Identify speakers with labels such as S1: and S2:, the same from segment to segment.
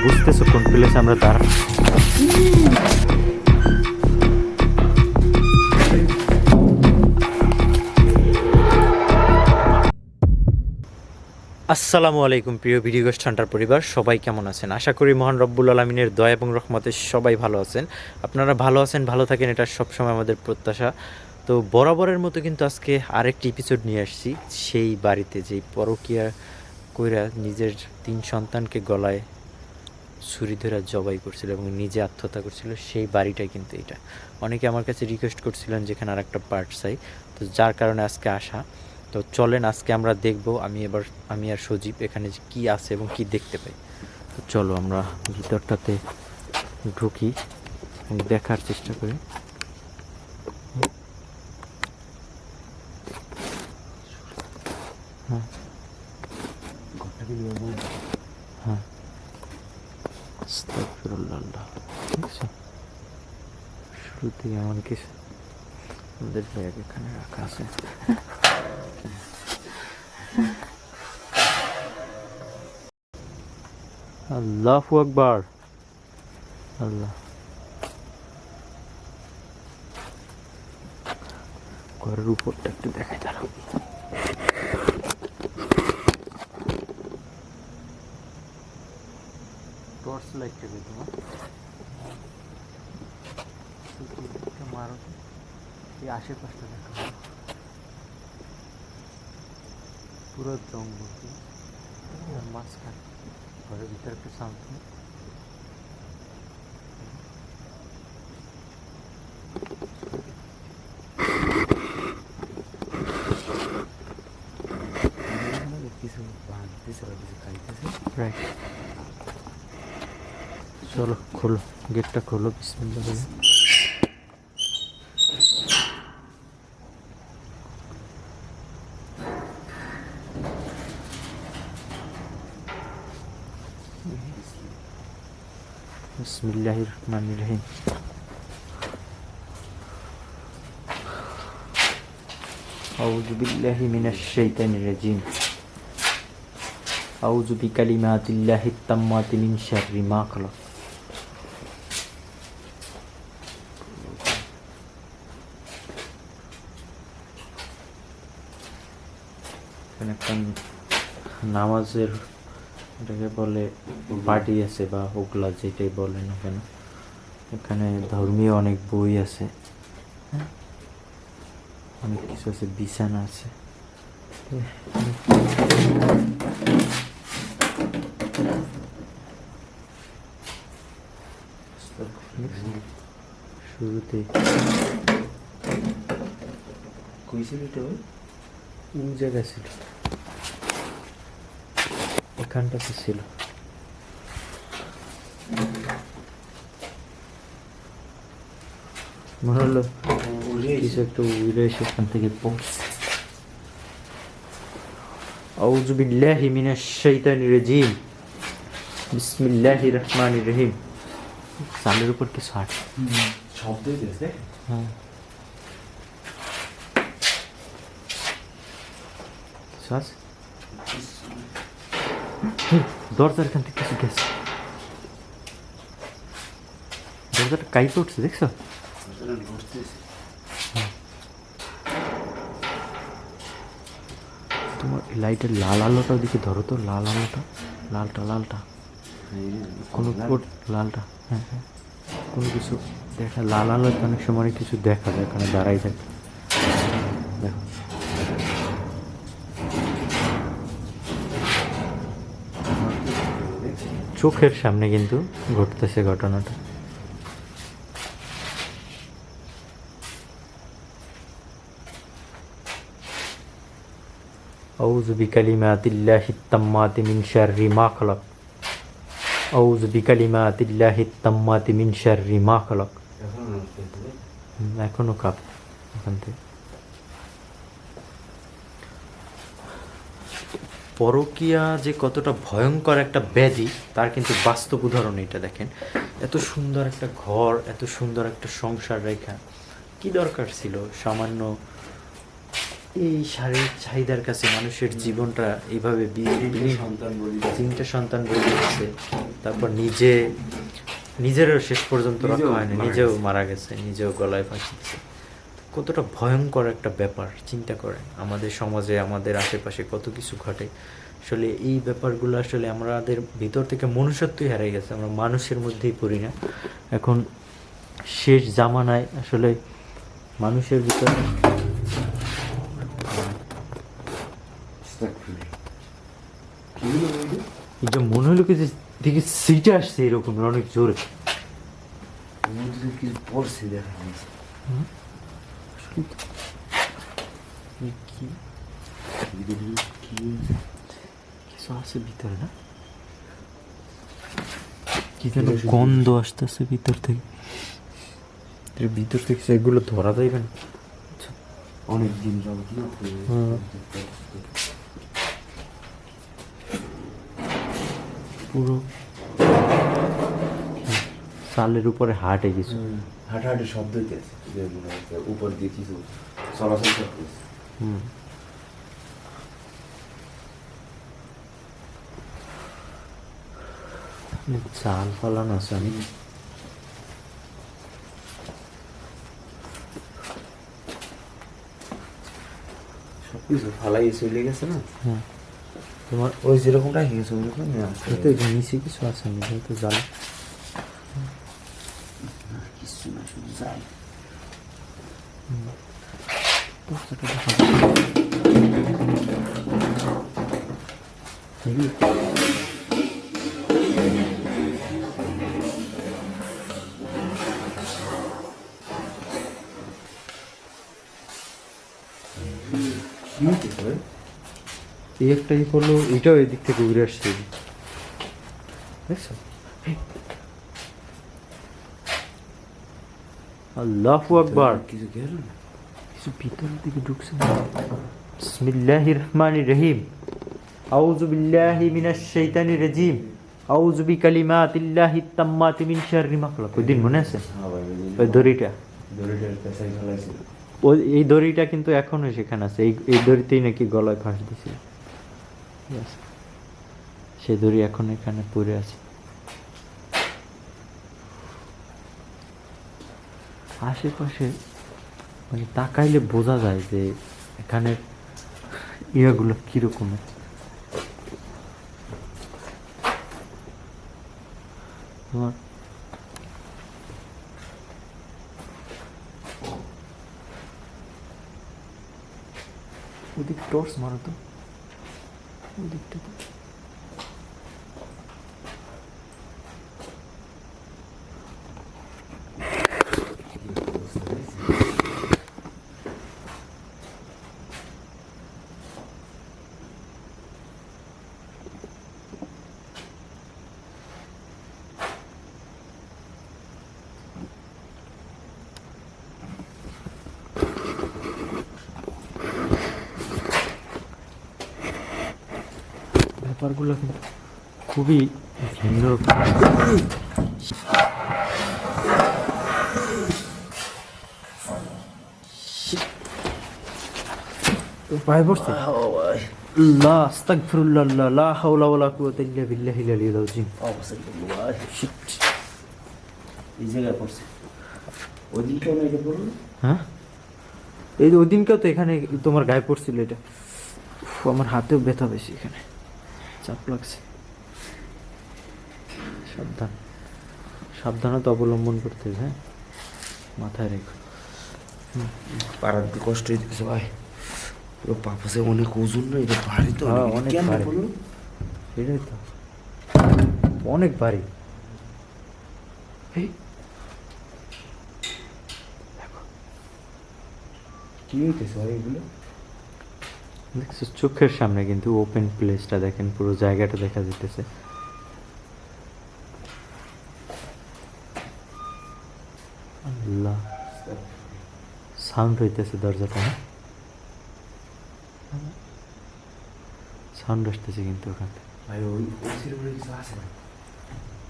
S1: বুঝতেছো কোন প্লেসে আমরা দাঁড়াই? আসসালামু আলাইকুম প্রিয় ভিডিও গোস্ট হান্টার পরিবার, সবাই কেমন আছেন? আশা করি মহান রব্বুল আলমিনের দয়া এবং রহমতে সবাই ভালো আছেন। আপনারা ভালো আছেন, ভালো থাকেন, এটা সবসময় আমাদের প্রত্যাশা। তো বরাবরের মতো কিন্তু আজকে আরেকটি এপিসোড নিয়ে আসছি। সেই বাড়িতে যেই পরকীয়া কইরা নিজের 3 সন্তানকে গলায় ছুরি ধরে জবাই করছিল এবং নিজে আত্মহত্যা করছিল, সেই বাড়িটাই কিন্তু এটা। অনেকে আমার কাছে রিকোয়েস্ট করছিলেন যেখানে আর একটা পার্ট চাই, তো যার কারণে আজকে আসা। তো চলেন আজকে আমরা দেখব, আমি আর সজীব এখানে যে কী আছে এবং কি দেখতে পাই। তো চলো আমরা ভিতরটাতে ঢুকি এবং দেখার চেষ্টা করি। হ্যাঁ হ্যাঁ, আস্তাগফিরুল্লাহ। দেখছো শুরুতে এমন কিছু আমাদের ব্যাগ এখানে রাখা আছে। আল্লাহু আকবার। আল্লাহ, ঘরের উপরটা একটু দেখাই দাঁড়াও। টর্চ লাইটটা দেখো, মারো, এই আশেপাশটা দেখো, পুরো জঙ্গল, মাঝখানে ঘরের ভিতরে একটু শান্ত। চলো খোলো, গেটটা খোলো, বিসমিল্লাহ বলে। বিসমিল্লাহির রহমানির রহিম। আউযু বিল্লাহি মিনাশ শাইতানির রাজিম। আউযু বিকালিমাতিল্লাহিত তাম্মাতি মিন শাররি মা খালাক। এখানে একটা নামাজের, এটাকে বলে বাড়ি আছে বা ওগলা যেটাই বলে না কেন। এখানে ধর্মীয় অনেক বই আছে, অনেক কিছু আছে, বিছানা আছে। শুরুতে কোন জায়গায় ছিল? এখানটাতে ছিল। মনে হলো কিছু একটা উড়ে সেখান থেকে পড়ছে। আউযু বিল্লাহি মিনাশ শাইতানির রাজিম। বিসমিল্লাহির রহমানির রহিম। চালের উপর কিছু হাঁট শব্দ হইতেছে। হ্যাঁ, দরজার এখান থেকে কিছু গেছে, দরজাটা কাইপে উঠছে, দেখছো? তোমার লাইটের লাল আলোটা ওদিকে ধরো তো, লাল আলোটা, লালটা কোনো লালটা, হ্যাঁ হ্যাঁ, কোনো কিছু দেখা, লাল আলো অনেক সময় কিছু দেখা যায়, এখানে দাঁড়াই থাকে, দেখো। চোখের সামনে কিন্তু ঘটতেছে ঘটনাটা। আউযু বিকালিমাতিল্লাহিত তাম্মাতি মিন শাররি মা খালাক। আউযু বিকালিমাতিল্লাহিত তাম্মাতি মিন শাররি মা খালাক। এখনো কাপ এখান থেকে। পরকীয়া যে কতটা ভয়ঙ্কর একটা ব্যাধি তার কিন্তু বাস্তব উদাহরণ এটা। দেখেন, এত সুন্দর একটা ঘর, এত সুন্দর একটা সংসার রেখা, কি দরকার ছিল সামান্য এই শারীরিক চাহিদার কাছে মানুষের জীবনটা এইভাবে 3টা সন্তান বলি দিচ্ছে। তারপর নিজেরও শেষ পর্যন্ত রক্ষা হয়নি, নিজেও মারা গেছে, নিজেও গলায় ফাঁসি দিচ্ছে। কতটা ভয়ঙ্কর একটা ব্যাপার চিন্তা করেন। আমাদের সমাজে আমাদের আশেপাশে কত কিছু ঘটে। আসলে এই ব্যাপারগুলো আসলে আমাদের ভিতর থেকে মনুষ্যত্বই হারিয়ে গেছে, আমরা মানুষের মধ্যেই পড়ি না। এখন শেষ জামানায় আসলে মানুষের ভিতরে এটা মনে হলো কি যে দিকে সিটে আসছে এরকম অনেক জোরে।
S2: পড়ছে দেখা
S1: কিছু আছে ভিতরে না, কি যেন গন্ধ আসতেছে ভিতর থেকে। ভিতর থেকে সেগুলো ধরা যাইবে না
S2: অনেক দিন যাবত না।
S1: পুরো চালের উপরে হাটে কিছু
S2: হাঁটাহাঁটি শব্দ হইতেছে, যে মনে হচ্ছে উপর দিয়ে কিছু চলাচল করতেছে।
S1: চাল ফালানো আছে আমি
S2: সবকিছু ফালাই চলে গেছে না।
S1: হ্যাঁ
S2: তোমার ওই যেরকমটা হয়ে গেছে ওইরকম
S1: নিচে কিছু আছে আমি যেহেতু জাল
S2: কিছু না, শুধু যাই।
S1: এই একটা ই করলো, এটাও এদিক থেকে উড়ে আসছে দেখছো। আল্লাহু আকবার,
S2: কিছু গেল না,
S1: কিছু ভিতরের দিকে ঢুকছে। বিসমিল্লাহির রহমানির রহিম, আউযু বিল্লাহি মিনাশ শাইতানির রাজিম, আউযু বিকালিমাতিল্লাহি তাম্মাতি মিন শাররি মা খালাক। ওই দিন মনে আছে ওই দড়িটার
S2: পেছাই ফেলাইছিল।
S1: ওই এই দড়িটা কিন্তু এখনো সেখানে আছে। এই দড়িতেই নাকি গলায় ফাঁস দিছিল, ঠিক আছে? সেই দড়ি এখন এখানে পড়ে আছে। আশেপাশে মানে তাকাইলে বোঝা যায় যে এখানে ইয়াগুলো কিরকমের। তোমার ওদিক টর্চ মারো তো, ওদিকটাতে ব্যাপারগুলো কিন্তু খুবই ভিন্ন রকম। পায়ে পড়ছে। আল্লাহ আস্তাগফিরুল্লাহ, লা হাওলা ওয়ালা কুওয়াতা ইল্লা বিল্লাহিল আলিয়্যিল আযীম।
S2: এই জায়গায় পড়ছে। ওই দিনকেও না এটা পড়লো?
S1: হ্যাঁ, এই ওই দিনকেও তো এখানে তোমার গায়ে পড়ছিল এটা। আমার হাতেও ব্যথা বেশি, এখানে চাপ লাগছে। সাবধান, সাবধানতা অবলম্বন করতে হবে, হ্যাঁ মাথায় রেখো।
S2: পাড়ার দিকে কষ্ট হইতেছে ভাই, পুরো পাপাসে অনেক ওজন না, এটা ভারী তো।
S1: হ্যাঁ অনেক ভারী, সেটাই তো অনেক ভারী।
S2: কি হইতেছে ভাই এগুলো?
S1: দেখছো চোখের সামনে কিন্তু ওপেন প্লেসটা দেখেন, পুরো জায়গাটা দেখা যেতেছে। আল্লাহ, সাউন্ড হইতেছে দরজাটা, হ্যাঁ সাউন্ড আসতেছে কিন্তু ওখান থেকে।
S2: ভাই ওই ওসির উপরে কিছু আছে না,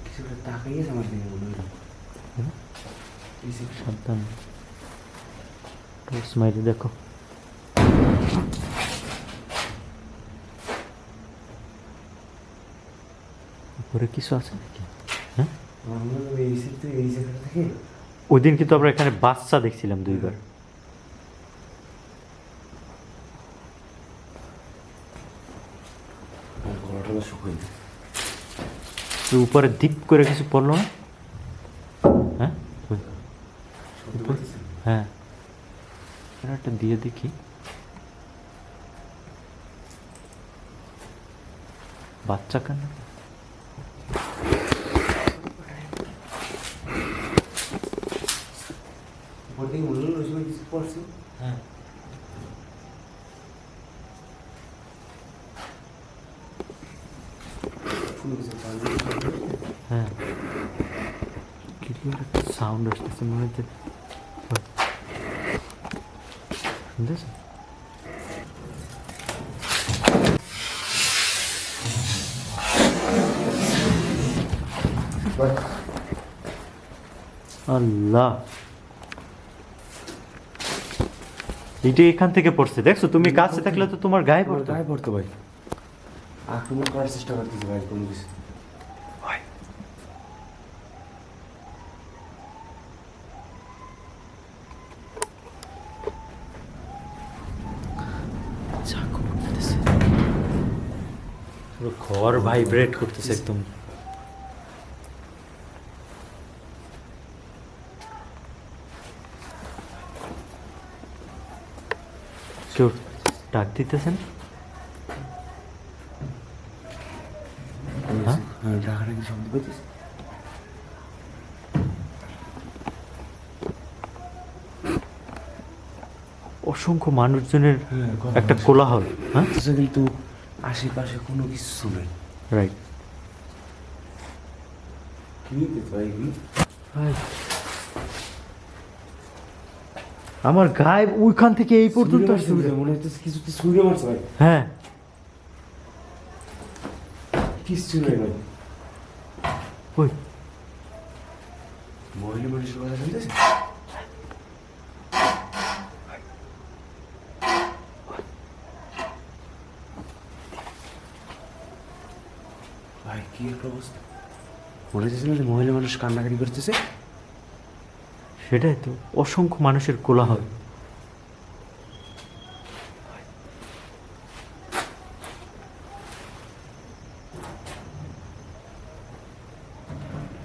S2: কিছু একটা তাকাইয়েছে আমার দিকে মনে হলো।
S1: সাবধান, টর্চ মাইরে দেখো। ওরে কিছু আছে নাকি? হ্যাঁ,
S2: আমার মনে হয় এই সাইড থেকে এই জায়গাটা থেকে
S1: ওই দিন কিন্তু আমরা এখানে বাচ্চা দেখছিলাম 2 বার।
S2: গলাটা শুকিয়ে যায়।
S1: তো উপরে ডিপ করে কিছু পড়লো না? হ্যাঁ ওই,
S2: শব্দ করতেছে?
S1: হ্যাঁ এখানে একটা দিয়ে দেখি। বাচ্চা কেন?
S2: উপর থেকে মনে হলো ওই সময় কিছু পড়ছে।
S1: হ্যাঁ
S2: কোনো কিছু পারবে।
S1: হ্যাঁ ক্লিয়ার একটা সাউন্ড আসতেছে মনে হচ্ছে। শুনতেছ? আল্লাহ, এটা এখান থেকে পড়ছে দেখছো? তুমি কাছে থাকলে তো তোমার গায়ে
S2: আমার
S1: পড়তো।
S2: গায়ে পড়তো ভাই। আক্রমণ করার চেষ্টা করতেছে ভাই কোনো কিছু।
S1: ঝাঁকু উঠতেছে, পুরো ঘর ভাইব্রেট করতেছে একদম। কেউ ডাক দিতেছেন? হ্যাঁ?
S2: ডাকাডাকি শব্দ পেয়েছিস?
S1: অসংখ্য মানুষজনের
S2: হ্যাঁ,
S1: একটা কোলাহল। হ্যাঁ
S2: কিন্তু আশেপাশে কোনো কিছু নেই।
S1: রাইট।
S2: কি হইতেছে ভাই এগুলো?
S1: আমার গায়ে ওইখান থেকে এই পর্যন্ত
S2: ছুঁড়ে
S1: আসছে।
S2: মারছে, মনে হচ্ছে কিছু তো ছুঁড়ে মারছে ভাই।
S1: হ্যাঁ
S2: কিচ্ছু নেই ভাই।
S1: ওই
S2: মহিলা মানুষের কথা শুনতেছে? ভাই কি একটা অবস্থা, মনে হচ্ছে না যে মহিলা মানুষ কান্নাকাটি করতেছে।
S1: সেটাই তো, অসংখ্য মানুষের কোলাহল।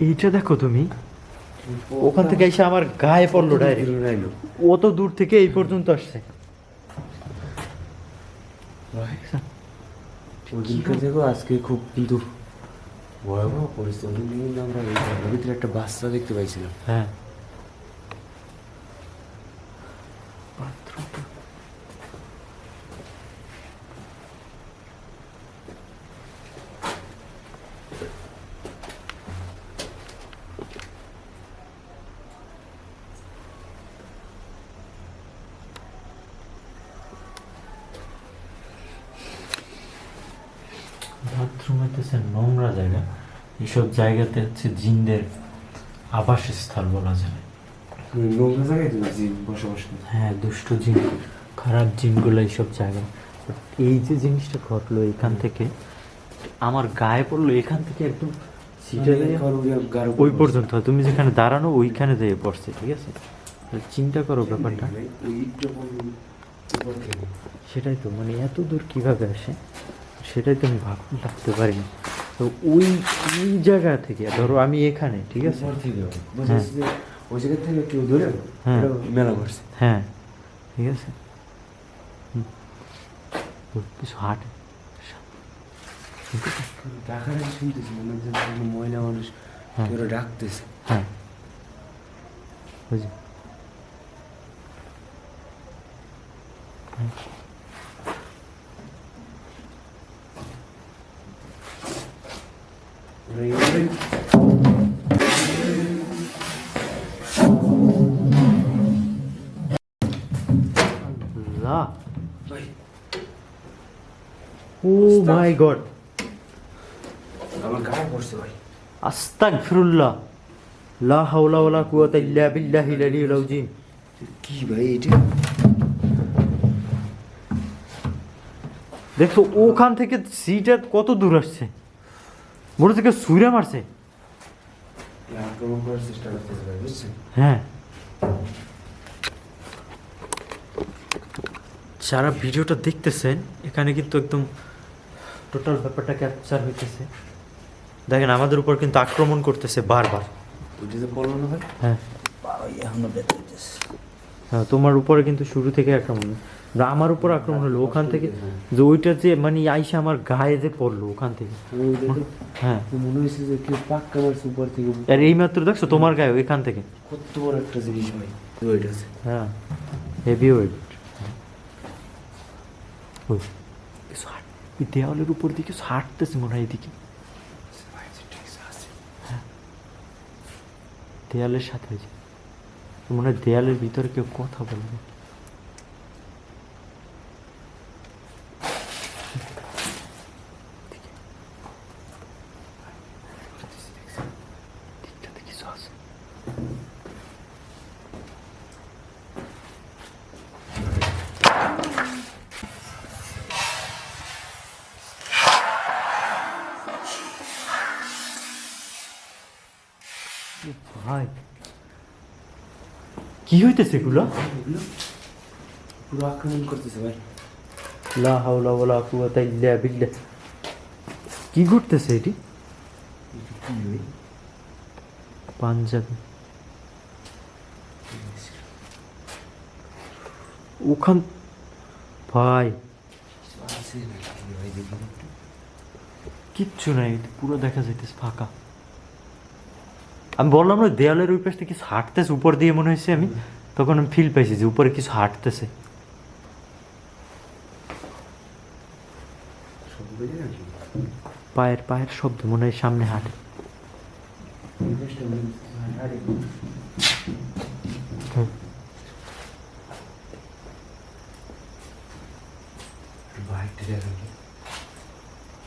S1: এইটা দেখো তুমি, ওখান থেকে এসে আমার গায়ে পড়লো ডাইরেক্ট। অত দূর থেকে এই পর্যন্ত আসছে।
S2: ওদিনকার দেখো আজকে খুব কিন্তু ভয়াবহ পরিস্থিতি। ওদিন কিন্তু আমরা ওই ঘরের ভিতরে একটা বাচ্চা দেখতে পাইছিলাম।
S1: হ্যাঁ বাথরুম হইতেছে নোংরা জায়গা। এইসব জায়গাতে হচ্ছে জিনদের আবাসস্থল বলা যায়।
S2: নোংরা জায়গায় তুমি বসবাস করি।
S1: হ্যাঁ দুষ্ট জিন, খারাপ জিনগুলো এইসব জায়গায়। But এই যে জিনিসটা ঘটলো এখান থেকে, আমার গায়ে পড়লো এখান থেকে একদম সিটে ওই পর্যন্ত। তুমি যেখানে দাঁড়ানো ওইখানে যেয়ে পড়ছে, ঠিক আছে? তাহলে চিন্তা করো ব্যাপারটা। সেটাই তো, মানে এত দূর কিভাবে আসে সেটাই তো আমি ভাবতে পারিনি। তো ওই ওই জায়গা থেকে ধরো আমি এখানে, ঠিক আছে?
S2: ওই জায়গা থেকে কেউ ধরে
S1: হ্যাঁ।
S2: মেলা করছে।
S1: হ্যাঁ ঠিক আছে। কিছু হাঁটে,
S2: ডাকাডাকি শুনতেছি, মনে হচ্ছে কোনো মহিলা মানুষ
S1: হ্যাঁ।
S2: কেউ ডাকতেছে।
S1: হ্যাঁ বুঝি। আল্লাহ, ও মাই গড,
S2: আমার গায়ে পড়ছে ভাই।
S1: আস্তাগফিরুল্লাহ, লা হাওলা ওয়ালা কুওয়াতা ইল্লা বিল্লাহিল আলিয়্যিল আযীম।
S2: কি ভাই এটা?
S1: দেখো ওখান থেকে সিটা কত দূর আসছে। মোটর থেকে সুইরা মারছে।
S2: আক্রমণ করার চেষ্টা করতেছে ভাই, বুঝছেন?
S1: হ্যাঁ, যারা ভিডিওটা দেখতেছেন এখানে কিন্তু একদম টোটাল ব্যাপারটা ক্যাপচার হইতেছে। দেখেন আমাদের উপর কিন্তু আক্রমণ করতেছে বারবার।
S2: ওইটা যে পড়লো না ভাই,
S1: হ্যাঁ
S2: বাবা এখনো ব্যথা হইতেছে।
S1: হ্যাঁ, তোমার উপরে কিন্তু শুরু থেকে আক্রমণ, না আমার উপর আক্রমণ হলো ওখান থেকে, যে ওইটা যে মানে আইসা আমার গায়ে যে পড়লো ওখান থেকে। হ্যাঁ,
S2: মনে হয়েছে যে কেউ পাক্কা মারছে উপর থেকে।
S1: আর এই মাত্র দেখছো তোমার গায়ে ওইখান থেকে।
S2: কত বড় একটা জিনিস ভাই, ওইটা আছে।
S1: হ্যাঁ, হেভি ওয়েট। ওই কিছু ওই দেওয়ালের উপর দিয়ে কিছু হাঁটতেছে মনে হয় এদিকে। হ্যাঁ, দেয়ালের সাথে হয়েছে মনে হয়, দেয়ালের ভিতরে কেউ কথা বলবে। কিছু আছে। ভাই কি হইতেছে এগুলো?
S2: পুরো আক্রমণ করতেছে ভাই।
S1: লা হাওলা ওয়ালা কুওয়াতা ইল্লা বিল্লাহ। কি ঘটতেছে এটি? পাঞ্জাবি ওখান ভাই কিচ্ছু নাই, পুরো দেখা যাইতেছে ফাঁকা। আমি বললাম না দেয়ালের ওই পাশে কিছু হাঁটতেছে উপর দিয়ে মনে হয়েছে, আমি তখন আমি ফিল পাইছি যে উপরে কিছু হাঁটতেছে। পায়ের পায়ের শব্দ মনে হয় সামনে হাঁটে।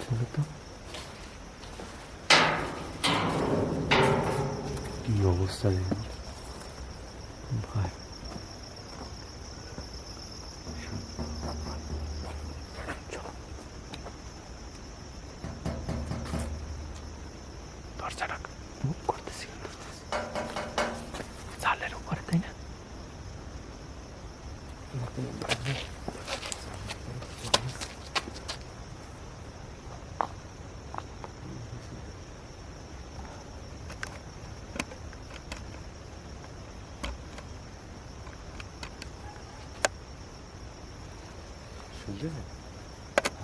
S1: চলো তো,
S2: কি অবস্থা
S1: ভাই দরজাটা মুভ করতেছি চালের উপরে, তাই না?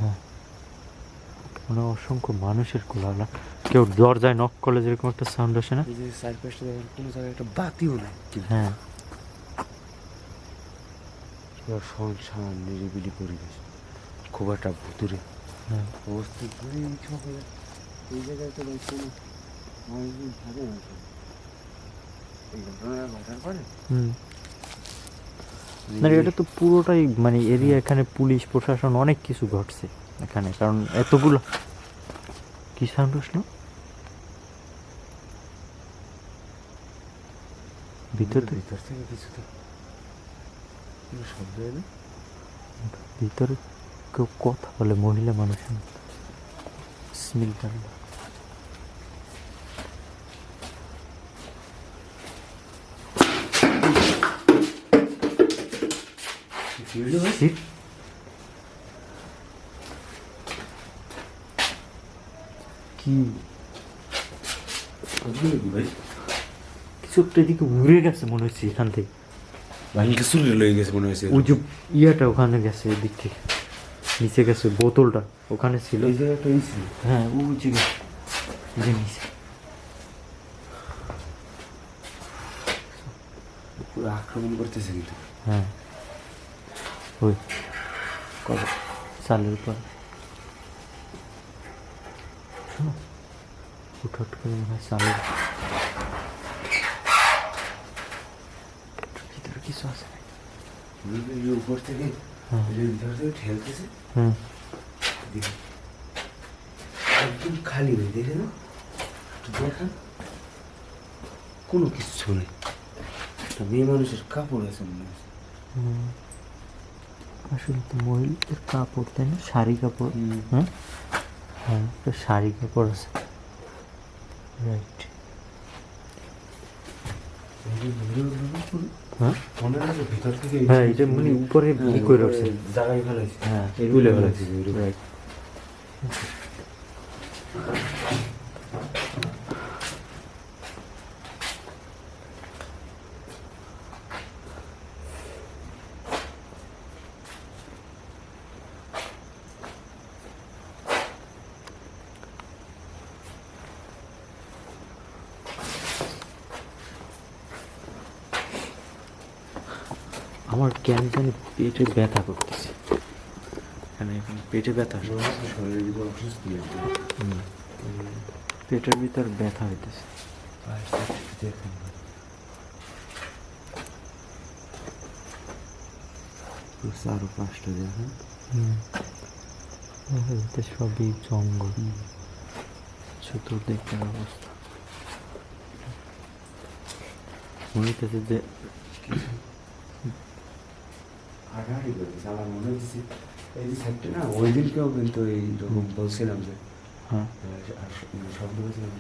S1: হ্যাঁ, মানে অসংখ্য মানুষের কোলাহল। কেউ দরজায় নক করলে যেরকম একটা সাউন্ড আসে না?
S2: চারপাশটা দেখেন, কোনো জায়গায় একটা বাতিও নাই।
S1: হ্যাঁ,
S2: সংসার নিরিবিলি পরিবেশ, খুব একটা ভুতুরে
S1: হ্যাঁ,
S2: অবস্থা। এই জায়গায় তো কোনো মানুষজন থাকে না। এই ঘটনা ঘটার পরে
S1: না এটা তো পুরোটাই মানে এরিয়া, এখানে পুলিশ প্রশাসন অনেক কিছু ঘটছে এখানে, কারণ এতগুলো কি সাউন্ড আসলো ভিতর থেকে?
S2: ভিতর থেকে কিছু তো কোনো শব্দ এলো।
S1: ভিতরে কেউ কথা বলে, মহিলা মানুষ। বিসমিল্লাহ। Sit. কি
S2: ভাই
S1: কিছু একটা এদিকে উড়ে গেছে মনে হচ্ছে এখান থেকে।
S2: ভাইকে চুলে লয়ে গেছে মনে হয়েছে।
S1: ওই যে ইয়াটা ওখানে গেছে, এদিক থেকে নিচে গেছে, বোতলটা ওখানে ছিল।
S2: এই জায়গাটা ছিল।
S1: হ্যাঁ, ওই যে নিচে
S2: পুরো আক্রমণ করতেছে কিন্তু।
S1: হ্যাঁ, ওই কবে চালের উপর শোনো, উঠট করে মনে হয় চালের ভিতরে কিছু আছে।
S2: উপর থেকে
S1: হ্যাঁ,
S2: ভিতর থেকে ঠেলতেছে।
S1: হ্যাঁ,
S2: একদম খালি নেই, দেখে না, একটু দেখান, কোনো কিছু নেই। একটা মেয়ে মানুষের কাপড় আছে মনে হচ্ছে।
S1: আসলে তো মহিলাদের কাপড়, তাই না? শাড়ি কাপড়। হ্যাঁ, হ্যাঁ, একটা শাড়ি কাপড় আছে। রাইট। হ্যাঁ
S2: মনে আছে ভিতর থেকে
S1: হ্যাঁ এটা মানে উপরে ই করে রাখছে।
S2: জায়গায় ফেলাইছে।
S1: হ্যাঁ
S2: তুলে ফেলাইছে।
S1: রাইট। আমার কেন জানি পেটে ব্যথা করতেছে, এখানে এখন পেটে ব্যথা
S2: শরীরের ভিতর অসুস্থ
S1: পেটের ভিতর ব্যথা হইতেছে।
S2: আরো 5টা দেখেন।
S1: সবই জঙ্গল, চতুর্দিকের অবস্থা মনে হইতেছে যে
S2: হাঁটাহাঁটি করতেছে। আমার মনে হচ্ছে এই যে সাইডটা না, ওই দিনকেও কিন্তু এইরকম বলছিলাম যে
S1: হ্যাঁ
S2: শব্দ হয়েছিলাম।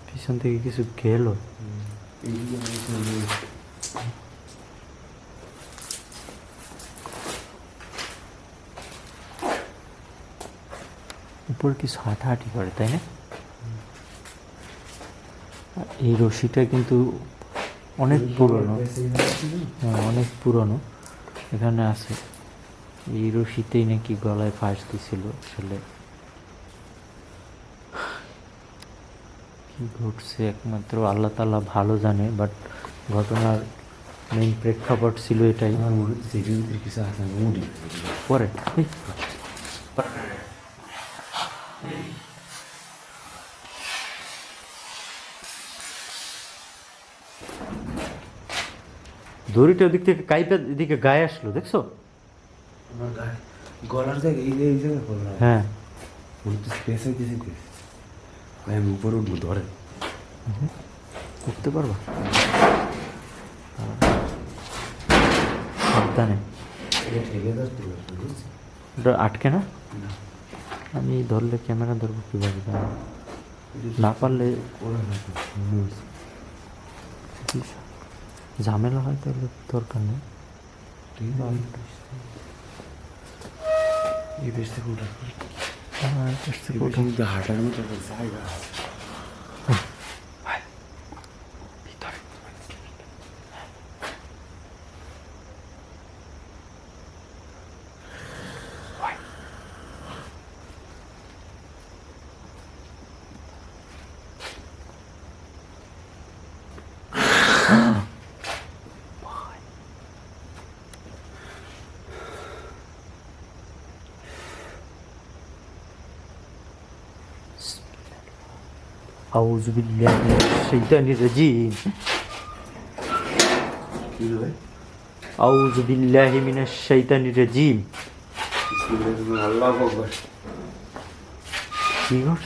S1: পিছন থেকে কিছু গেল।
S2: এইদিকে
S1: উপরে কিছু হাঁটাহাঁটি করে, তাই না? আর এই রশিটা কিন্তু অনেক পুরনো, হ্যাঁ অনেক পুরনো। এখানে আছে এই রশিতেই নাকি গলায় ফাঁস দিছিল। আসলে কি ঘটছে একমাত্র আল্লাহ তাআলা ভালো জানে, বাট ঘটনার মেইন প্রেক্ষাপট ছিল এটাই।
S2: আমার মনে হচ্ছে এটার ভিতরে কিছু আছে মুড়ি
S1: পরে এই, দড়িটা ওদিক থেকে কাইপে এদিকে গায়ে আসলো, দেখছো?
S2: আমার গায়ে গলার জায়গায় এই জায়গায় পড়লাম।
S1: হ্যাঁ
S2: মনে হচ্ছে স্পেস হইতেছে। ভাই আমি উপরে উঠবো, ধরে
S1: উঠতে পারবা? সাবধানে,
S2: ঠেকে ধরতে পারবো, বুঝছি?
S1: ওটা আটকে না। আমি ধরলে ক্যামেরা ধরবো কীভাবে? না পারলে
S2: ওরা হয়তো মনে হচ্ছে।
S1: ঝামেলা হয় তাহলে দরকার নেই।
S2: ঠিক আছে, এই বেশ থেকে উঠা কিন্তু হাঁটার মতো একটা জায়গা আছে।
S1: ভিতরে আউযু বিল্লাহি মিনাশ শাইতানির রাজিম।
S2: কি হবে?
S1: আউযু বিল্লাহি মিনাশ শাইতানির রাজিম।
S2: আল্লাহু আকবার।
S1: কি করছ?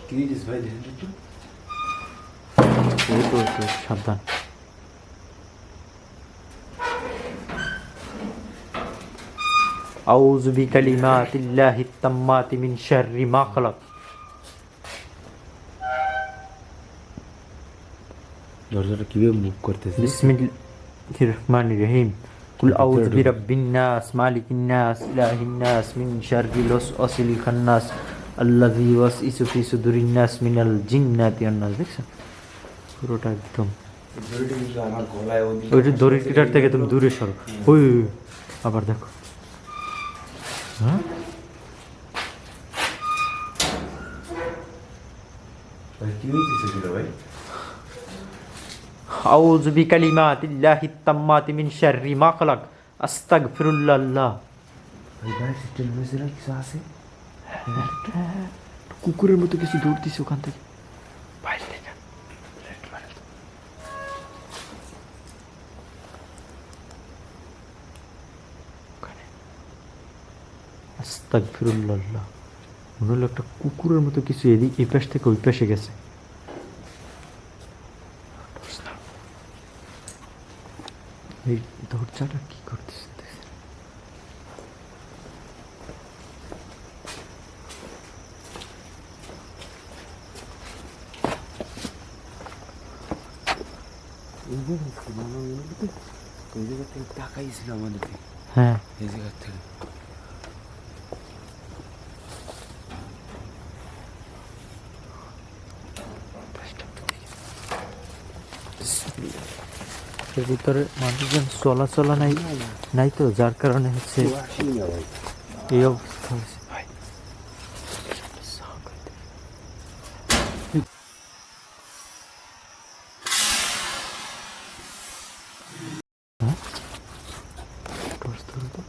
S2: কি দিস ভাই, দেখেন তো।
S1: ওই তো সাবধান। আউযু বিকালিমাতিল্লাহিত তাম্মাতি মিন শাররি মা খালাক।
S2: দরজাটা কিভাবে মুভ করতেছে?
S1: বিসমিল্লাহির রহমানির রহিম। কুল আউযু বিরাব্বিন নাস মালিকিন নাস ইলাহিন নাস মিন শাররিল ওয়াসওয়াসিল খান্নাস আল্লাযী ওয়াসওয়াসু ফি সুদুরিন নাস মিনাল জিন্নাতি ওয়ান নাস। দেখছো পুরোটা একদম।
S2: দড়িটা কিন্তু আমার গলায়
S1: ওই যে দড়িটার থেকে তুমি দূরে সরো। ওই আবার দেখো। হ্যাঁ
S2: ভাই কি হইতেছে দিল ভাই?
S1: আউযু বিকালিমাতিল্লাহিত তাম্মাতি মিন শাররি মা খালাক আস্তাগফিরুল্লাহ।
S2: ভাই ভাই সিস্টেম হয়েছে না, কিছু আছে?
S1: কুকুরের মতো কিছু দৌড় দিছে ওখান থেকে বাইরে থেকে। আস্তাগফিরুল্লাহ। মনে হলো একটা কুকুরের মতো কিছু এদিক এই পাশ থেকে ওই পাশে গেছে। এই দরজাটা কি করতেছে?
S2: এই জায়গা থেকে মামা মনে করতে ওই জায়গা থেকে তাকাইছিল আমাদের দিকে,
S1: হ্যাঁ
S2: এই জায়গা থেকে।
S1: এর ভিতরে মানুষজন চলাচলা নাই, নাই তো, যার কারণে হচ্ছে
S2: কেউ আসেনি না ভাই।
S1: এই অবস্থা হয়েছে ভাই। হ্যাঁ? টর্চ ধরো তো।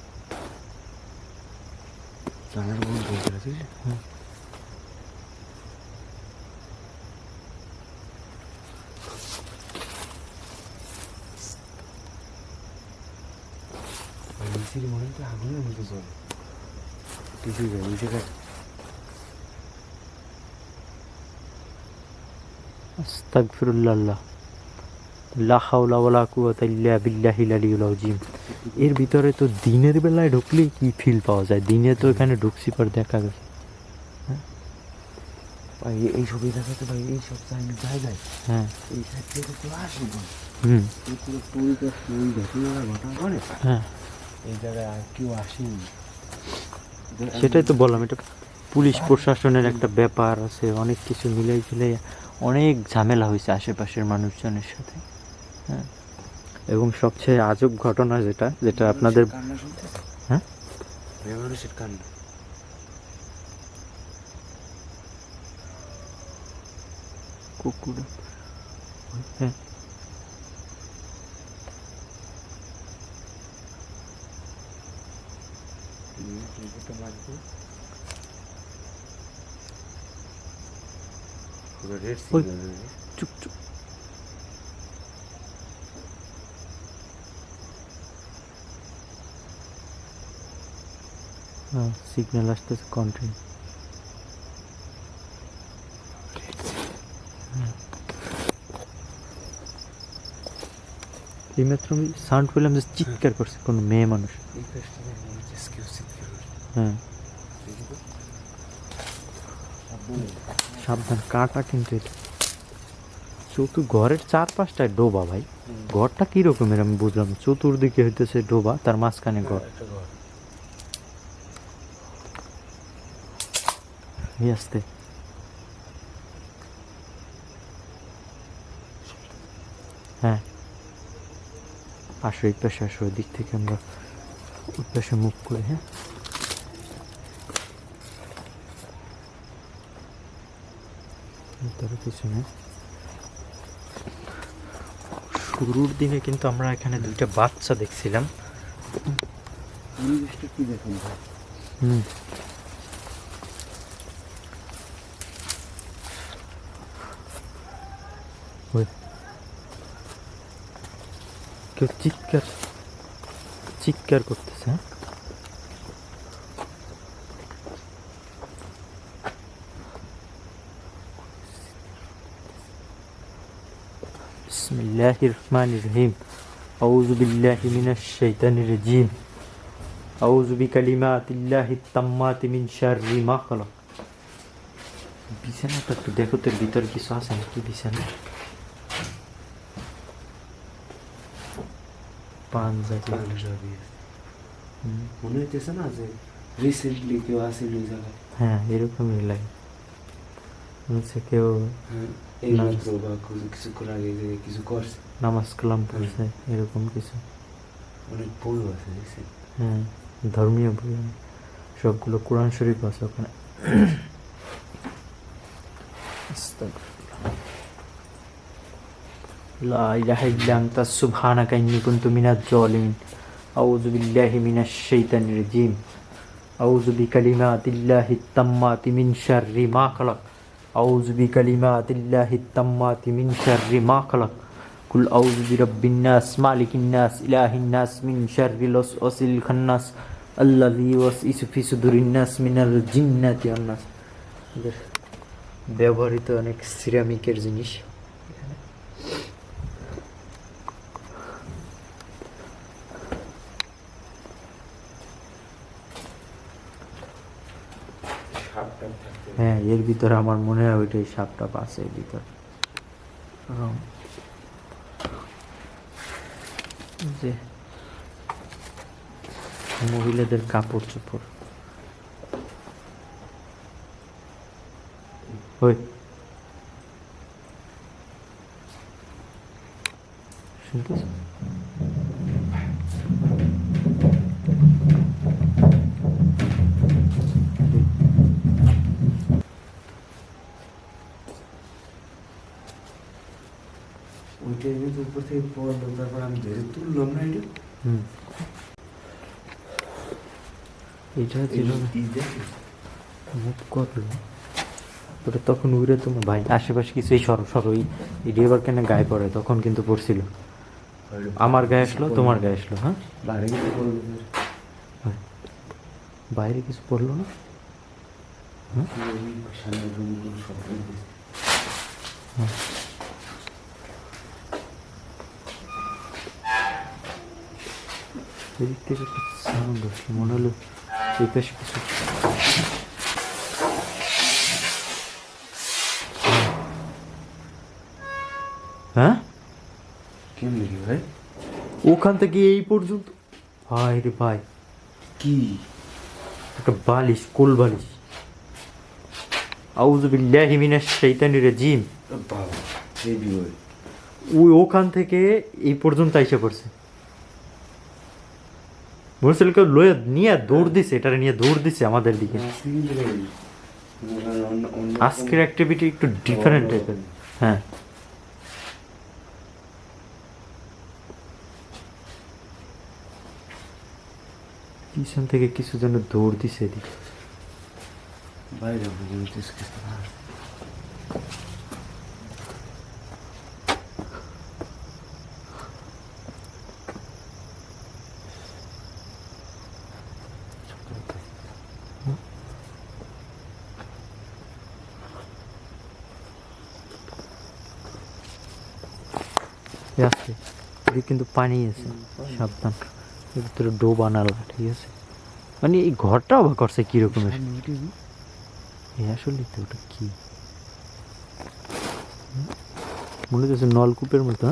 S2: জানার বন্ধ হয়ে গেল, ঠিক আছে?
S1: হুম।
S2: ভাই নিচের মনে হচ্ছে আগুনের মতো জল, কিছুই যায় ওই জায়গায়।
S1: আস্তাগফিরুল্লাহ, লা হাওলা ওয়ালা কুওয়াতা ইল্লা বিল্লাহিল আলিয়্যিল আযীম। এর ভিতরে তো দিনের বেলায় ঢুকলেই কি ফিল পাওয়া যায়, দিনে তো এখানে ঢুকছি পর দেখা গেছে।
S2: ভাই এইসব এলাকাতে ভাই এইসব জায়গায়
S1: হ্যাঁ
S2: এই সাইড থেকে কেউ আসে ভাই,
S1: হুম
S2: এই পুরো পরিবেশ ওই ঘটনাটা ঘটনা করে
S1: হ্যাঁ,
S2: এই জায়গায় আর কেউ আসেনি।
S1: সেটাই তো বললাম, এটা পুলিশ প্রশাসনের একটা ব্যাপার আছে, অনেক কিছু মিলাই ঝিলাই অনেক ঝামেলা হয়েছে আশেপাশের মানুষজনের সাথে। হ্যাঁ, এবং সবচেয়ে আজব ঘটনা যেটা যেটা আপনাদের
S2: কান্না শুনতেছে,
S1: হ্যাঁ
S2: মেয়ে মানুষের কান্না।
S1: কুকুর, হ্যাঁ
S2: পুরো রেড
S1: ওই
S2: সিগন্যাল।
S1: চুপ চুপ। হ্যাঁ সিগন্যাল আসতেছে, কন্টিনিউ। এইমাত্র আমি সাউন্ড পেলাম যে চিৎকার করছে কোনো মেয়ে মানুষ।
S2: এই কাজটা মনে হচ্ছে কেউ চিৎকার করে।
S1: হ্যাঁ
S2: সাবধানে।
S1: সাবধান, কাটা কিন্তু এটা ঘরের চারপাশটায় ডোবা ভাই। ঘরটা কি রকমের আমি বুঝলাম, চতুর্দিকে হইতেছে ডোবা, তার মাঝখানে ঘর।
S2: একটা ঘর।
S1: এই আসতে হ্যাঁ, আসো এই পাশে আসো, ওই দিক থেকে আমরা ওই পাশে মুভ করি। হ্যাঁ ভিতরে কিছু নেই। শুরুর দিনে কিন্তু আমরা এখানে দুইটা বাচ্চা দেখছিলাম।
S2: পরিবেশটা কি দেখেন ভাই,
S1: হুম ওই কেউ চিৎকার চিৎকার করতেছে। হ্যাঁ বিসমিল্লাহির রহমানির রহিম, আউযু বিল্লাহি মিনাশ শাইতানির রাজিম, আউযু বিকালিমাতিল্লাহিত তাম্মাতি মিন শাররি মা খালাক। বিছানাটা একটু দেখো তো, এর ভিতরে কিছু আছে নাকি বিছানা? পাঞ্জাবি।
S2: পাঞ্জাবি। মনে হইতেছে না যে রিসেন্টলি কেউ আসেন ওই জায়গায়।
S1: হ্যাঁ এরকমই লাগে, মনে হচ্ছে কেউ
S2: এই
S1: না।
S2: মাত্র বা কিছুক্ষণ আগে যে কিছু করছে।
S1: নামাজ কালাম পড়ছে এরকম কিছু।
S2: অনেক বইও আছে দেখছেন।
S1: হ্যাঁ ধর্মীয় বই সবগুলো, কোরআন শরীফ আছে ওখানে। লা ইলাহা ইল্লা আনতা সুবহানাকা ইন্নী কুনতু মিনাজ জালিমিন, আউযু বিল্লাহি মিনাশ শাইতানির রাজিম, আউযু বিকালিমাতিল্লাহিত তাম্মাতি মিন শাররি মা খালাক, আউযু বিকালিমাতিল্লাহিত তাম্মাতি মিন শাররি মা খালাক, কুল আউযু বিরাব্বিন নাস মালিকিন নাস ইলাহিন নাস মিন শাররিল ওয়াসওয়াসিল খান্নাস আল্লাযী ইউওয়াসউিসু ফি সুদুরিন নাস মিনাল জিন্নাতি ওয়ান নাস। ব্যবহৃত অনেক সিরামিকের জিনিস। হ্যাঁ এর ভিতরে আমার মনে হয় ওইটাই সাপটা আছে এর ভিতরে। যে মহিলাদের কাপড় চোপড় ওই শুনতেছ?
S2: ওইটা কিন্তু উপর থেকে পড়লো, তারপর আমি ধরে তুললাম না এটা।
S1: হুম, এটা যেভাবে মুভ করলো ওটা তখন উড়ে তোমার ভাই আশেপাশে কিছু এই সরো সরো এই ডেবার কেন গায়ে পড়ে, তখন কিন্তু পড়ছিল। আমার গায়ে আসলো, তোমার গায়ে আসলো। হ্যাঁ,
S2: বাইরে কিন্তু পড়লো না।
S1: বাইরে কিছু পড়লো না। হ্যাঁ,
S2: ওই সামনের রুমগুলো সব ভেঙে গেছে।
S1: এদিক থেকে একটা সাউন্ড আসলো, মনে হলো এই পাশে কিছু। হ্যাঁ,
S2: কেমনি কি ভাই?
S1: ওখান থেকে এই পর্যন্ত। ভাই রে ভাই,
S2: কি
S1: একটা বালিশ, কোল বালিশ। আউযু বিল্লাহি মিনাশ শাইতানির রাজিম।
S2: বাবা হেভি ওই
S1: ওই ওখান থেকে এই পর্যন্ত আইসা পড়ছে। মোটরসাইকেল লয়ে নিয়ে দৌড় দিছে, এটারে নিয়ে দৌড় দিছে আমাদের দিকে। আজকের অ্যাক্টিভিটি একটু ডিফারেন্ট টাইপের। হ্যাঁ, পিছন থেকে কিছু যেন দৌড় দিছে এদিকে।
S2: বাইরে পর্যন্ত এসেছে।
S1: আসছে এদিকে কিন্তু পানি আছে, সাবধান। এর ভিতরে ডোব আনালা, ঠিক আছে? মানে এই ঘরটা অবাক করছে কিরকমের। আসলে তো ওটা কি মনে হচ্ছে নলকূপের মতো।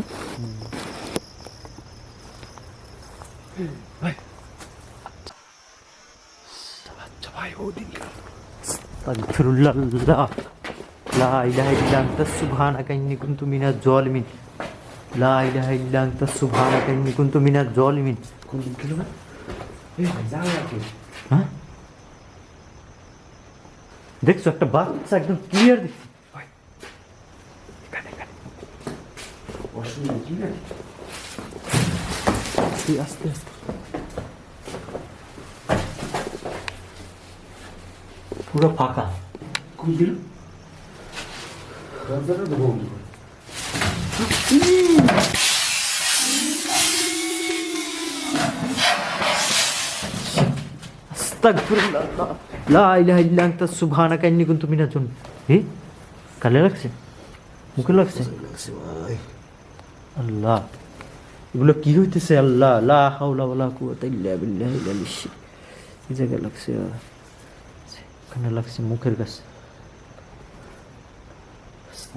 S1: হ্যাঁ, আস্তাগফিরুল্লাহ, লা ইলাহা ইল্লা আনতা সুবহানাকা ইন্নী কুনতু মিনাজ জালিমিন। লা ইলাহা ইল্লা আনতা সুবহানাকা ইন্নী কুনতু মিনাজ জালিমিন।
S2: কোন কিলো না? এই যাও আগে।
S1: হ্যাঁ, দেখছো একটা বাচ্চা একদম ক্লিয়ার দেখছি।
S2: অসুবিধা কি না?
S1: তুই আস্তে আস্তে, পুরো ফাঁকা।
S2: কোন কিলো? দরজাটা তো বন্ধ করে।
S1: আস্তাগফিরুল্লাহ, লা ইলাহা ইল্লা আনতা সুবহানাকা ইন্নী কুনতু মিনাজ জালিমিন। কালে লাগছে, মুখে লাগছে। আল্লাহ, এগুলো কি হইতেছে? আল্লাহ, লা হাওলা ওয়ালা কুওয়াতা ইল্লা বিল্লাহিল আলিয়্যিল আযীম। এই জায়গায় লাগছে, এখানে লাগছে মুখের কাছে।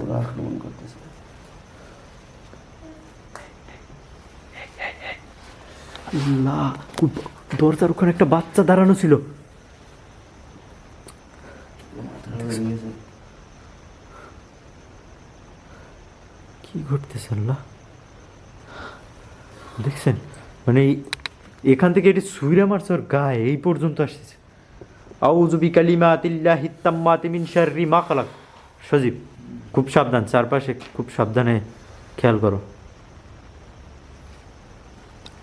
S2: ওরা আক্রমণ করতেছে।
S1: আল্লাহ, দরজার ওখানে একটা বাচ্চা দাঁড়ানো ছিল। কি ঘটতেছে আল্লাহ, দেখছেন? মানে এখান থেকে এটি সুইরা মারছে ওর গায়ে, এই পর্যন্ত আসছে। আউযু বিকালিমাতিল্লাহিত তাম্মাতি মিন শাররি মা খালাক। সজীব, খুব সাবধান, চারপাশে খুব সাবধানে খেয়াল করো।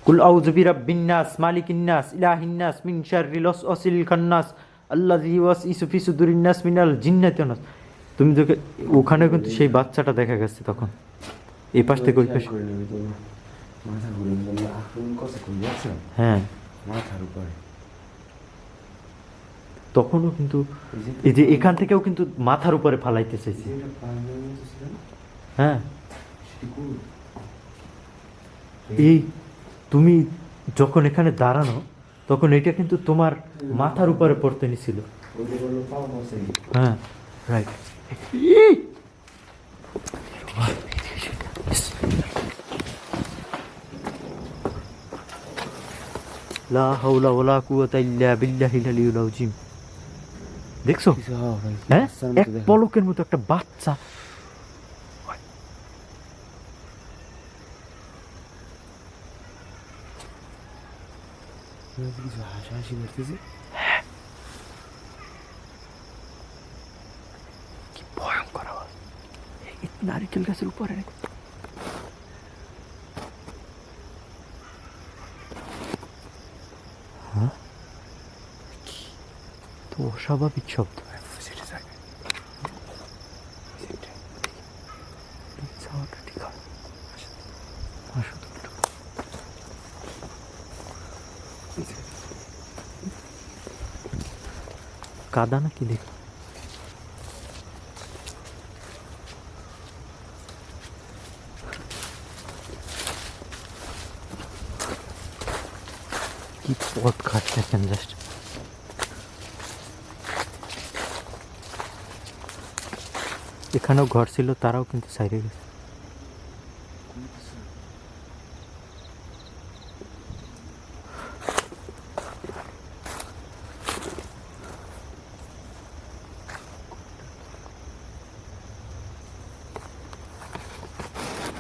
S1: কুল আউযু বিরাব্বিন নাস মালিকিন নাস ইলাহিন নাস মিন শাররিল ওয়াসওয়াসিল খান্নাস আল্লাযী ইউওয়াসওয়িসু ফি সুদুরিন নাস মিনাল জিন্নাতি ওয়ান নাস। তুমি দেখে ওখানে কিন্তু সেই বাচ্চাটা দেখা গেছে তখন, এই পাশ থেকে ওই পাশে।
S2: মাথা ঘুরে গেল, আক্রমণ করছে কোন যাচ্ছে?
S1: হ্যাঁ,
S2: মাথার উপরে।
S1: তখনও কিন্তু এই যে এখান থেকেও কিন্তু মাথার উপরে ফালাইতে চাইছে।
S2: এটা পাঞ্জাবের মতো ছিল না?
S1: হ্যাঁ,
S2: সেটি কোন?
S1: এই তুমি যখন এখানে দাঁড়ানো তখন এটা কিন্তু তোমার মাথার উপরে পড়তে নিছিল।
S2: ওইটা বললো পাও বসে।
S1: হ্যাঁ, রাইট। লা হাওলা ওয়ালা কুওয়াতা ইল্লা বিল্লাহিল আলিয়্যিল আযীম। দেখছো
S2: কিছু হওয়া ভাই
S1: হ্যাঁ
S2: বাচ্চার মতো
S1: এক
S2: দেখা
S1: পলকের মতো একটা বাচ্চা।
S2: কিছু হাসাহাসি করতেছে।
S1: কি ভয়ঙ্কর আওয়াজ! এই নারকেল গাছের উপরে নাকি? হ্যাঁ কি তো অস্বাভাবিক শব্দ। যাওয়াটা ঠিক হবে। আসো তো একটু। কাদা নাকি দেখো? কি পথ ঘাট দেখেন জাস্ট। এখানেও ঘর ছিল, তারাও কিন্তু সাইডে গেছে।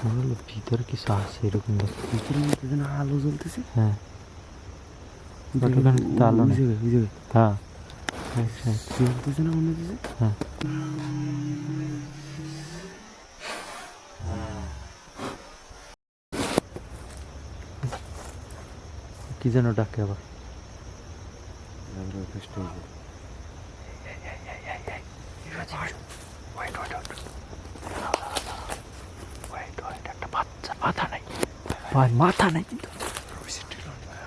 S1: মনে হলো ভিতরে কিছু আছে এরকম দেখতে।
S2: ভিতরের মধ্যে যেন আলো জ্বলতেছে।
S1: হ্যাঁ বাট ওখানে তো আলো
S2: ওই
S1: নেই।
S2: জায়গায়, ওই জায়গায়
S1: হ্যাঁ হ্যাঁ
S2: জ্বলতেছে না মনে হচ্ছে।
S1: হ্যাঁ কি যেন ডাকে আবার।
S2: কষ্ট হয়েছে।
S1: একটা বাচ্চা মাথা নাই ভাই, মাথা নাই কিন্তু।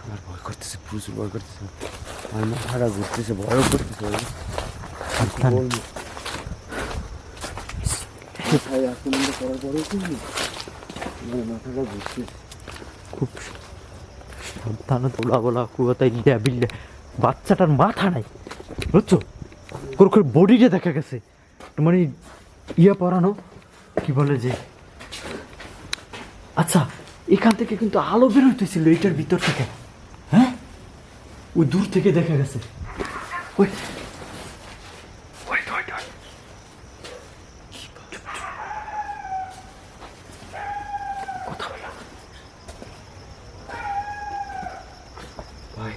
S2: আমার ভয় করতেছে, প্রচুর ভয় করতেছে। আমার মাথাটা ঘুরতেছে, ভয়ও করতেছে ভাই।
S1: সাবধানে।
S2: বলবো ভাই আক্রমণটা করার পরেও কিন্তু আমার মাথাটা ঘুরতেছে।
S1: খুব সাবধানে তোলা বলা কুয়াতা ইল্লা বিল্লাহ। বাচ্চাটার মাথা নাই বুঝছো, করে করে বডিটা দেখা গেছে মানে ইয়া পরানো কি বলে যে। আচ্ছা এখান থেকে কিন্তু আলো বের হইতেছিল এইটার ভিতর থেকে। হ্যাঁ ওই দূর থেকে দেখা গেছে। ওই কথা বলা
S2: ভাই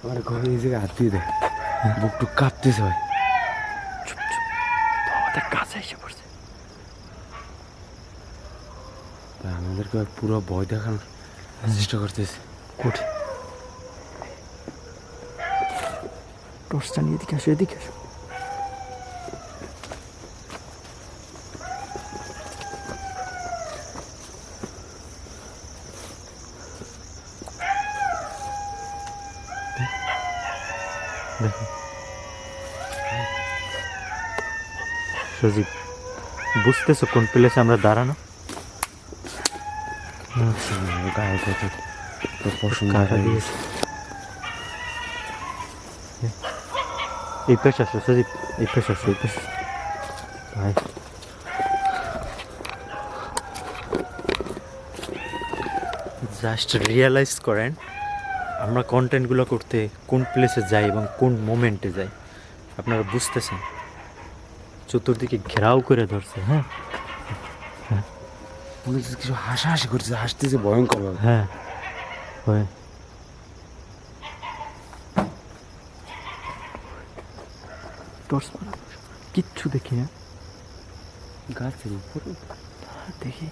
S2: আমার ঘরে এই জায়গায় হাত দিয়ে দেয়, বুকটু কাঁপতেছে ভাই।
S1: চুপ চুপ, তো আমাদের কাছে এসে পড়ছে।
S2: ভাই আমাদেরকে পুরো ভয় দেখানোর চেষ্টা করতেছে।
S1: কোঠে টর্চটা নিয়ে এদিকে আসো, এদিকে আসো। দেখো সজীব, বুঝতেছো কোন প্লেসে আমরা দাঁড়ানো?
S2: গায়ে কত পশম
S1: কাটা দিয়েছে। এই পেশ আসো সজীব, এই পেশ আসো, এই পেশ। ভাই জাস্ট রিয়েলাইজ করেন আমরা কন্টেন্টগুলো করতে কোন প্লেসে যাই এবং কোন মোমেন্টে যাই। আপনারা বুঝতেছেন চতুর্দিকে ঘেরাও করে ধরছে। হ্যাঁ
S2: মনে হচ্ছে কিছু হাসাহাসি করতেছে, হাসতেছে ভয়ঙ্কর ভাবে।
S1: হ্যাঁ হয়। টর্চ মারা কিচ্ছু দেখি না।
S2: গাছের উপরে
S1: দেখি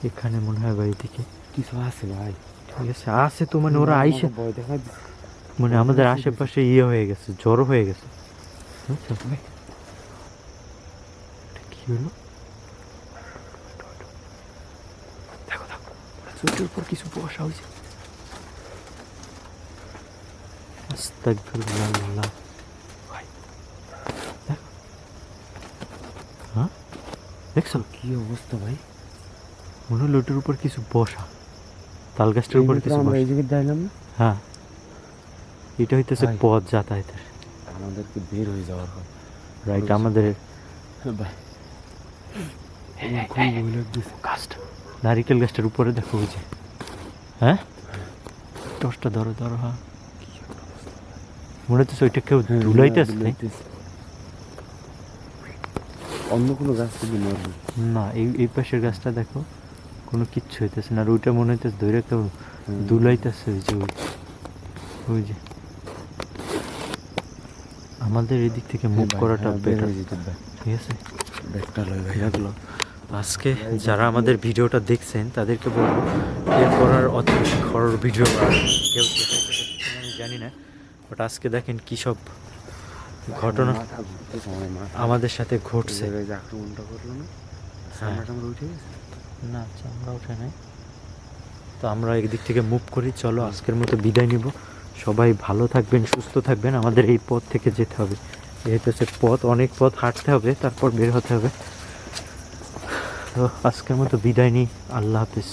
S1: এখানে মনে হয় বাড়ি দিকে
S2: কিছু আছে ভাই।
S1: ঠিক আছে আছে তো, মানে ওরা আইসে
S2: ভয় দেখা দিচ্ছে।
S1: মানে আমাদের আশেপাশে ইয়ে হয়ে গেছে, জড়ো হয়ে গেছে। বুঝছো ভাই এটা কি হলো? দেখো দেখো চোখের উপর কিছু বসা হয়েছে। আস্তাগফিরুল্লাহ। ভাই দেখো, হ্যাঁ দেখছো
S2: কি অবস্থা ভাই?
S1: মনে হলো ওটার উপর কিছু বসা, তাল গাছটার উপর কিছু
S2: আমরা
S1: বসা।
S2: এই জায়গায় দাঁড়ালাম না,
S1: হ্যাঁ এটা হইতেছে
S2: ভাই।
S1: পথ যাতায়াতের।
S2: আমাদেরকে বের হয়ে যাওয়ার কথা।
S1: রাইট আমাদের
S2: ভাই আমার খুব ভয় লাগতেছে।
S1: গাছটা নারিকেল গাছটার উপরে দেখো ওই যে, হ্যাঁ টসটা ধরো ধরো, হ্যাঁ মনে হচ্ছে ওইটা কেউ ধুলাইতেছে তাই?
S2: অন্য কোনো গাছ থেকে মরবে
S1: না, এই পাশের গাছটা দেখো কোনো কিচ্ছু হইতেছে না, আর ওইটা মনে হইতেছে ধরে কেউ দুলাইতেছে। ওই যে ওই যে আমাদের এদিক থেকে মুভ করাটা বেটার, ঠিক আছে? লাগলো আজকে যারা আমাদের ভিডিওটা দেখছেন তাদেরকে বলবো এরপর আর অত বেশি খরর ভিডিও কেউ দেখাইতে পারছে কিনা আমি জানি না, বাট আজকে দেখেন কী সব ঘটনা আমাদের সাথে ঘটছে।
S2: আক্রমণটা করলো না,
S1: হ্যাঁ।
S2: আমরা উঠে গেছে।
S1: না চামড়া ওঠে নাই, তো আমরা এদিক থেকে মুভ করি। চলো আজকের মতো বিদায় নিব। সবাই ভালো থাকবেন, সুস্থ থাকবেন। আমাদের এই পথ থেকে যেতে হবে, এই হচ্ছে পথ, অনেক পথ হাঁটতে হবে, তারপর বের হতে হবে। তো আজকের মতো বিদায় নিই, আল্লাহ হাফিজ।